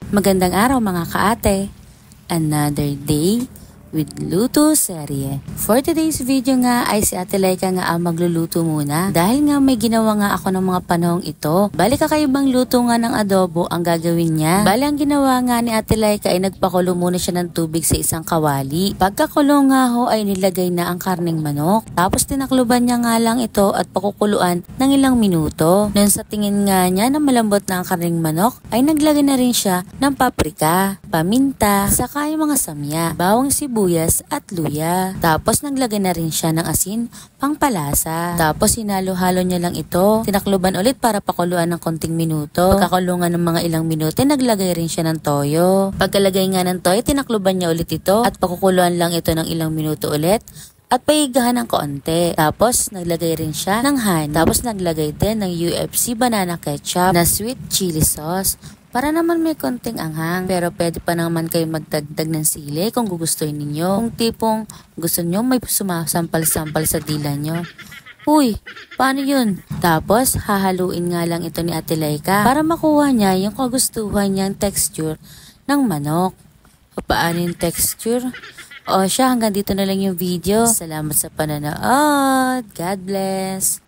Magandang araw mga kaate. Another day with Luto Serye. For today's video nga ay si Ate Laika nga ang magluluto muna. Dahil nga may ginawa nga ako ng mga panahong ito. Bali kakaibang luto nga ng adobo ang gagawin niya. Bali ang ginawa nga ni Ate Laika ay nagpakulo muna siya ng tubig sa isang kawali. Pagkakulo nga ho ay nilagay na ang karning manok. Tapos tinakluban niya nga lang ito at pakukuluan ng ilang minuto. Noon sa tingin nga niya na malambot na ang karning manok ay naglagay na rin siya ng paprika, paminta, saka yung mga samya, bawang sibuyas at luya. Tapos naglagay na rin siya ng asin pangpalasa. Tapos hinalo-halo niya lang ito. Tinakluban ulit para pakuluan ng konting minuto. Pagkakulungan ng mga ilang minuto, naglagay rin siya ng toyo. Pagkalagay nga ng toyo, tinakluban niya ulit ito at pakukuluan lang ito ng ilang minuto ulit. At paigahan ng kaunti. Tapos naglagay rin siya ng honey. Tapos naglagay din ng UFC banana ketchup na sweet chili sauce. Para naman may konting anghang. Pero pwede pa naman kayo magdagdag ng sili kung gugustuhin ninyo. Kung tipong gusto nyo may sumasampal-sampal sa dila nyo. Uy, paano yun? Tapos hahaluin nga lang ito ni Ate Laika para makuha niya yung kagustuhan niyang texture ng manok. O paano yung texture? O siya, hanggang dito na lang yung video. Salamat sa panonood. God bless.